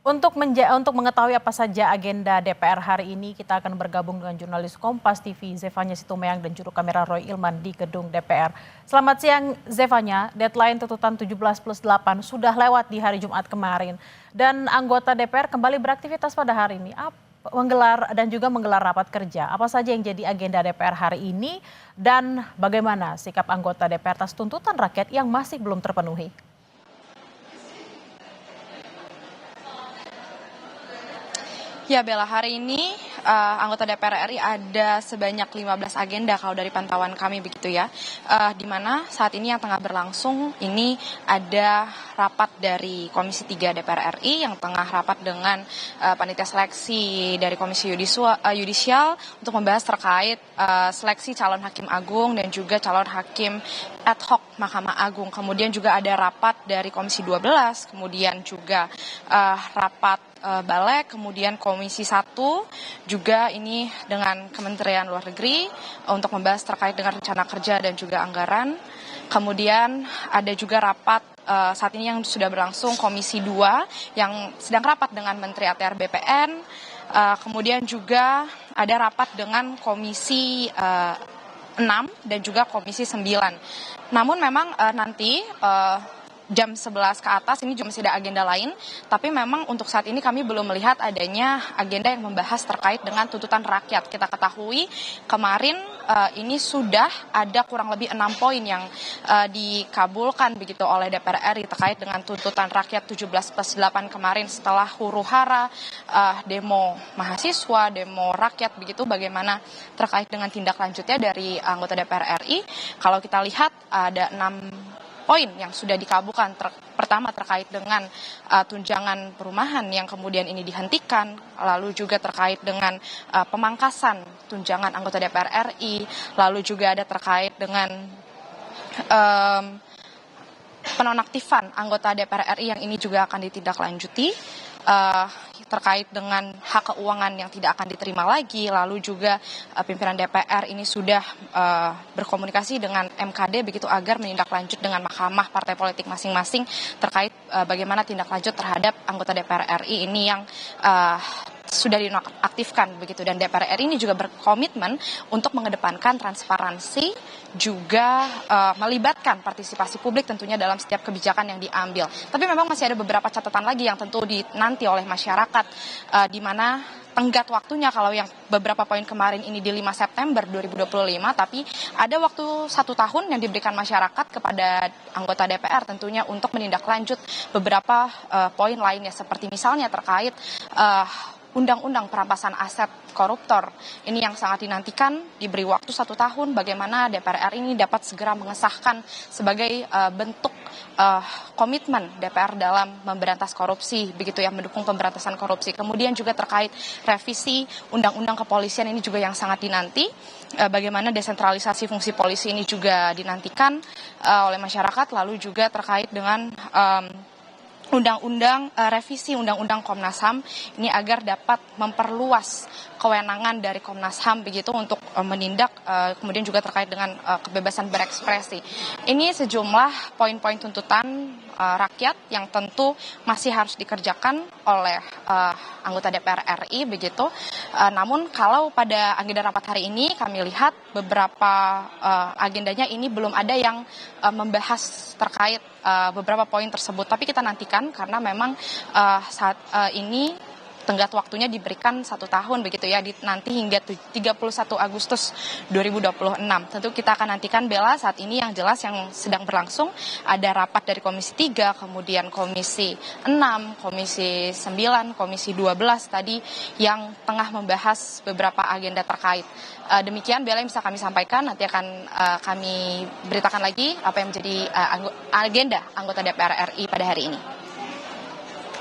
Untuk mengetahui apa saja agenda DPR hari ini, kita akan bergabung dengan jurnalis Kompas TV Zefanya Situmorang dan juru kamera Roy Ilman di gedung DPR. Selamat siang Zefanya, deadline tuntutan 17+8 sudah lewat di hari Jumat kemarin. Dan anggota DPR kembali beraktivitas pada hari ini. Menggelar rapat kerja. Apa saja yang jadi agenda DPR hari ini dan bagaimana sikap anggota DPR atas tuntutan rakyat yang masih belum terpenuhi? Ya Bella, hari ini anggota DPR RI ada sebanyak 15 agenda kalau dari pantauan kami begitu ya. Di mana saat ini yang tengah berlangsung ini ada rapat dari Komisi 3 DPR RI yang tengah rapat dengan panitia seleksi dari Komisi Yudisial untuk membahas terkait seleksi calon hakim agung dan juga calon hakim ad hoc Mahkamah Agung. Kemudian juga ada rapat dari Komisi 12, kemudian juga rapat Balek, kemudian Komisi 1 juga ini dengan Kementerian Luar Negeri untuk membahas terkait dengan rencana kerja dan juga anggaran. Kemudian ada juga rapat saat ini yang sudah berlangsung Komisi 2 yang sedang rapat dengan Menteri ATR BPN. Kemudian juga ada rapat dengan Komisi 6 dan juga Komisi 9. Namun memang nanti jam 11 ke atas ini juga masih ada agenda lain, tapi memang untuk saat ini kami belum melihat adanya agenda yang membahas terkait dengan tuntutan rakyat. Kita ketahui kemarin ini sudah ada kurang lebih 6 poin yang dikabulkan begitu oleh DPR RI terkait dengan tuntutan rakyat 17+8 kemarin setelah huru-hara demo mahasiswa, demo rakyat begitu, bagaimana terkait dengan tindak lanjutnya dari anggota DPR RI. Kalau kita lihat ada 6 poin yang sudah dikabulkan. Pertama terkait dengan tunjangan perumahan yang kemudian ini dihentikan, lalu juga terkait dengan pemangkasan tunjangan anggota DPR RI, lalu juga ada terkait dengan penonaktifan anggota DPR RI yang ini juga akan ditindaklanjuti. Terkait dengan hak keuangan yang tidak akan diterima lagi, lalu juga pimpinan DPR ini sudah berkomunikasi dengan MKD begitu agar menindaklanjut dengan mahkamah partai politik masing-masing terkait bagaimana tindak lanjut terhadap anggota DPR RI ini yang sudah dinonaktifkan begitu, dan DPR RI ini juga berkomitmen untuk mengedepankan transparansi juga melibatkan partisipasi publik tentunya dalam setiap kebijakan yang diambil. Tapi memang masih ada beberapa catatan lagi yang tentu dinanti oleh masyarakat di mana tenggat waktunya. Kalau yang beberapa poin kemarin ini di 5 September 2025, tapi ada waktu 1 tahun yang diberikan masyarakat kepada anggota DPR tentunya untuk menindaklanjut beberapa poin lainnya, seperti misalnya terkait Undang-Undang perampasan aset koruptor. Ini yang sangat dinantikan, diberi waktu 1 tahun bagaimana DPR RI ini dapat segera mengesahkan sebagai bentuk komitmen DPR dalam memberantas korupsi, begitu ya, mendukung pemberantasan korupsi. Kemudian juga terkait revisi Undang-Undang Kepolisian ini juga yang sangat dinanti, bagaimana desentralisasi fungsi polisi ini juga dinantikan oleh masyarakat, lalu juga terkait dengan revisi Undang-Undang Komnas HAM ini agar dapat memperluas kewenangan dari Komnas HAM begitu untuk menindak, kemudian juga terkait dengan kebebasan berekspresi. Ini sejumlah poin-poin tuntutan rakyat yang tentu masih harus dikerjakan oleh anggota DPR RI begitu. Namun kalau pada agenda rapat hari ini kami lihat beberapa agendanya ini belum ada yang membahas terkait beberapa poin tersebut, tapi kita nantikan karena memang saat ini tenggat waktunya diberikan 1 tahun begitu ya, nanti hingga 31 Agustus 2026. Tentu kita akan nantikan, Bella, saat ini yang jelas yang sedang berlangsung ada rapat dari Komisi 3, kemudian Komisi 6, Komisi 9, Komisi 12 tadi yang tengah membahas beberapa agenda terkait. Demikian Bella yang bisa kami sampaikan, nanti akan kami beritakan lagi apa yang menjadi agenda anggota DPR RI pada hari ini.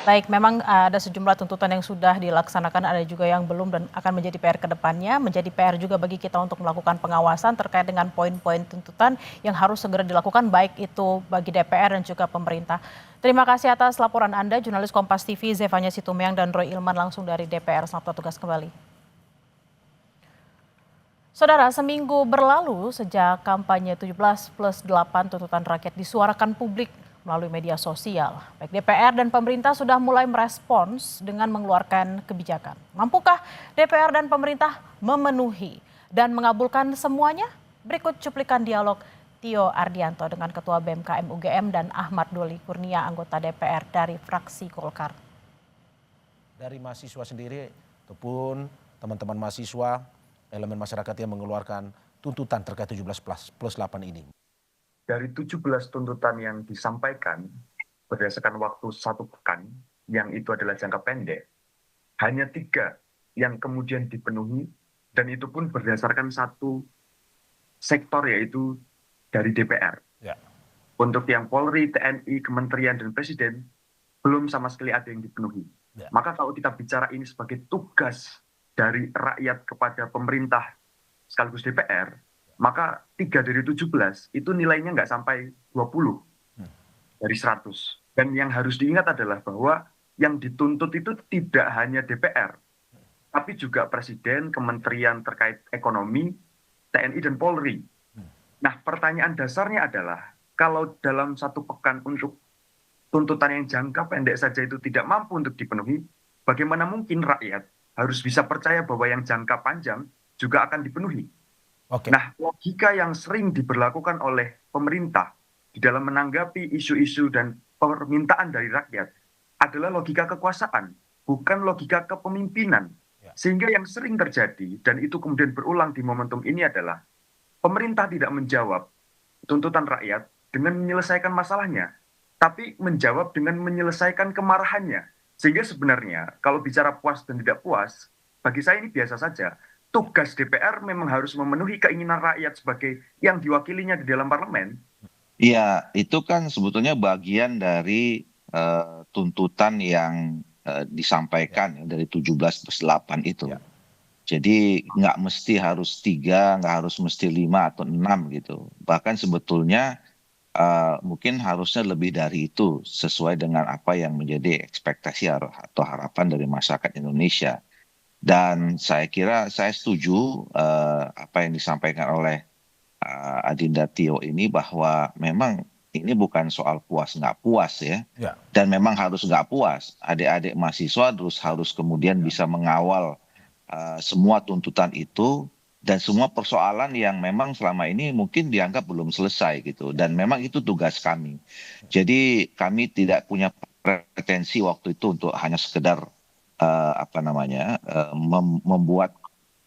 Baik, memang ada sejumlah tuntutan yang sudah dilaksanakan, ada juga yang belum dan akan menjadi PR ke depannya. Menjadi PR juga bagi kita untuk melakukan pengawasan terkait dengan poin-poin tuntutan yang harus segera dilakukan, baik itu bagi DPR dan juga pemerintah. Terima kasih atas laporan Anda, jurnalis Kompas TV Zefanya Situmorang dan Roy Ilman langsung dari DPR. Selamat bertugas kembali. Saudara, seminggu berlalu sejak kampanye 17+8 tuntutan rakyat disuarakan publik melalui media sosial. Baik DPR dan pemerintah sudah mulai merespons dengan mengeluarkan kebijakan. Mampukah DPR dan pemerintah memenuhi dan mengabulkan semuanya? Berikut cuplikan dialog Tio Ardianto dengan Ketua BMKM UGM dan Ahmad Doli Kurnia, anggota DPR dari fraksi Golkar. Dari mahasiswa sendiri ataupun teman-teman mahasiswa, elemen masyarakat yang mengeluarkan tuntutan terkait 17+8 ini. Dari 17 tuntutan yang disampaikan berdasarkan waktu 1 pekan, yang itu adalah jangka pendek, hanya 3 yang kemudian dipenuhi, dan itu pun berdasarkan satu sektor, yaitu dari DPR. Ya. Untuk yang Polri, TNI, Kementerian, dan Presiden, belum sama sekali ada yang dipenuhi. Ya. Maka kalau kita bicara ini sebagai tugas dari rakyat kepada pemerintah sekaligus DPR, maka 3 dari 17 itu nilainya nggak sampai 20 dari 100. Dan yang harus diingat adalah bahwa yang dituntut itu tidak hanya DPR, tapi juga Presiden, Kementerian terkait ekonomi, TNI, dan Polri. Nah, pertanyaan dasarnya adalah, kalau dalam 1 pekan untuk tuntutan yang jangka pendek saja itu tidak mampu untuk dipenuhi, bagaimana mungkin rakyat harus bisa percaya bahwa yang jangka panjang juga akan dipenuhi? Oke. Nah, logika yang sering diberlakukan oleh pemerintah di dalam menanggapi isu-isu dan permintaan dari rakyat adalah logika kekuasaan, bukan logika kepemimpinan. Sehingga yang sering terjadi, dan itu kemudian berulang di momentum ini adalah, pemerintah tidak menjawab tuntutan rakyat dengan menyelesaikan masalahnya, tapi menjawab dengan menyelesaikan kemarahannya. Sehingga sebenarnya kalau bicara puas dan tidak puas, bagi saya ini biasa saja. Tugas DPR memang harus memenuhi keinginan rakyat sebagai yang diwakilinya di dalam parlemen. Iya, itu kan sebetulnya bagian dari tuntutan yang disampaikan ya, dari 17+8 itu. Ya. Jadi nggak mesti harus 3, nggak harus mesti 5 atau 6 gitu. Bahkan sebetulnya mungkin harusnya lebih dari itu, sesuai dengan apa yang menjadi ekspektasi atau harapan dari masyarakat Indonesia. Dan saya kira saya setuju apa yang disampaikan oleh Adinda Tio ini, bahwa memang ini bukan soal puas nggak puas ya. Ya. Dan memang harus nggak puas. Adik-adik mahasiswa harus kemudian bisa mengawal semua tuntutan itu dan semua persoalan yang memang selama ini mungkin dianggap belum selesai gitu. Dan memang itu tugas kami. Jadi kami tidak punya pretensi waktu itu untuk hanya sekedar membuat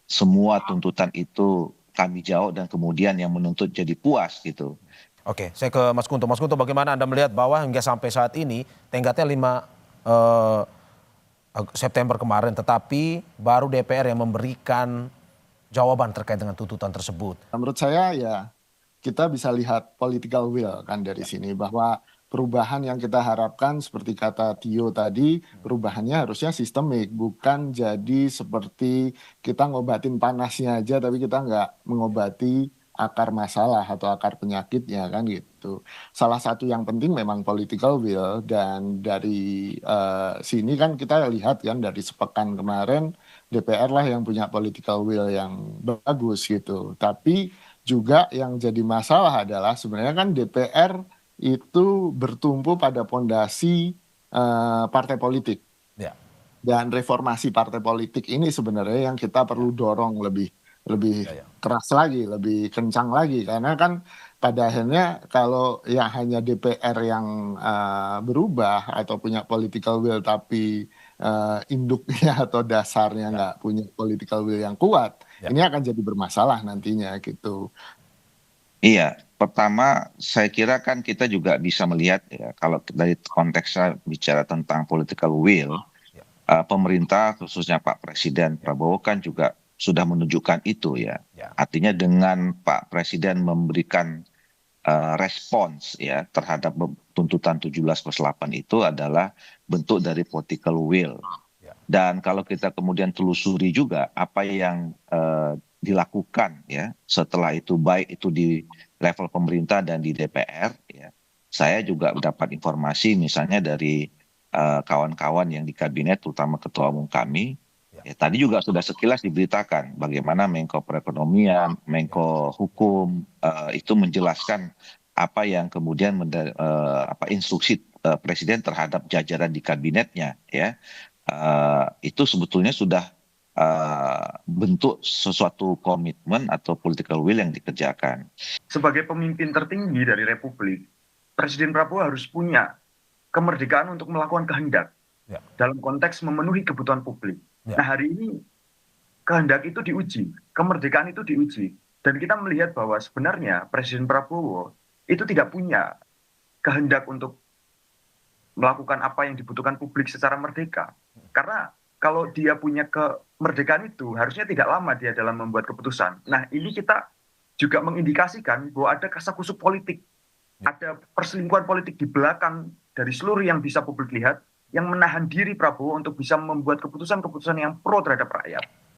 semua tuntutan itu kami jawab dan kemudian yang menuntut jadi puas gitu. Oke, saya ke Mas Kunto. Mas Kunto, bagaimana Anda melihat bahwa hingga sampai saat ini tenggatnya 5 September kemarin, tetapi baru DPR yang memberikan jawaban terkait dengan tuntutan tersebut? Menurut saya ya kita bisa lihat political will kan dari sini, bahwa perubahan yang kita harapkan seperti kata Tio tadi, perubahannya harusnya sistemik, bukan jadi seperti kita ngobatin panasnya aja tapi kita nggak mengobati akar masalah atau akar penyakitnya kan gitu. Salah satu yang penting memang political will, dan dari sini kan kita lihat kan dari sepekan kemarin DPR lah yang punya political will yang bagus gitu. Tapi juga yang jadi masalah adalah sebenarnya kan DPR itu bertumpu pada pondasi partai politik. Ya. Dan reformasi partai politik ini sebenarnya yang kita perlu dorong lebih keras lagi, lebih kencang lagi, karena kan pada akhirnya kalau yang hanya DPR yang berubah atau punya political will tapi induknya atau dasarnya nggak punya political will yang kuat, ini akan jadi bermasalah nantinya gitu. Iya, pertama saya kira kan kita juga bisa melihat ya, kalau dari konteksnya bicara tentang political will, pemerintah khususnya Pak Presiden Prabowo kan juga sudah menunjukkan itu ya. Artinya dengan Pak Presiden memberikan respons ya terhadap tuntutan 17+8 itu adalah bentuk dari political will. Dan kalau kita kemudian telusuri juga apa yang dilakukan ya setelah itu, baik itu di level pemerintah dan di DPR ya. Saya juga mendapat informasi misalnya dari kawan-kawan yang di kabinet, terutama ketua umum kami. Ya, tadi juga sudah sekilas diberitakan bagaimana Menko Perekonomian, Menko Hukum itu menjelaskan apa yang kemudian instruksi presiden terhadap jajaran di kabinetnya, ya. Itu sebetulnya sudah bentuk sesuatu komitmen atau political will yang dikerjakan. Sebagai pemimpin tertinggi dari Republik, Presiden Prabowo harus punya kemerdekaan untuk melakukan kehendak Ya. dalam konteks memenuhi kebutuhan publik. Ya. Nah, hari ini kehendak itu diuji, kemerdekaan itu diuji, dan kita melihat bahwa sebenarnya Presiden Prabowo itu tidak punya kehendak untuk melakukan apa yang dibutuhkan publik secara merdeka. Karena kalau dia punya kemerdekaan itu, harusnya tidak lama dia dalam membuat keputusan. Nah, ini kita juga mengindikasikan bahwa ada kasakusuk politik, ada perselingkuhan politik di belakang dari seluruh yang bisa publik lihat, yang menahan diri Prabowo untuk bisa membuat keputusan-keputusan yang pro terhadap rakyat.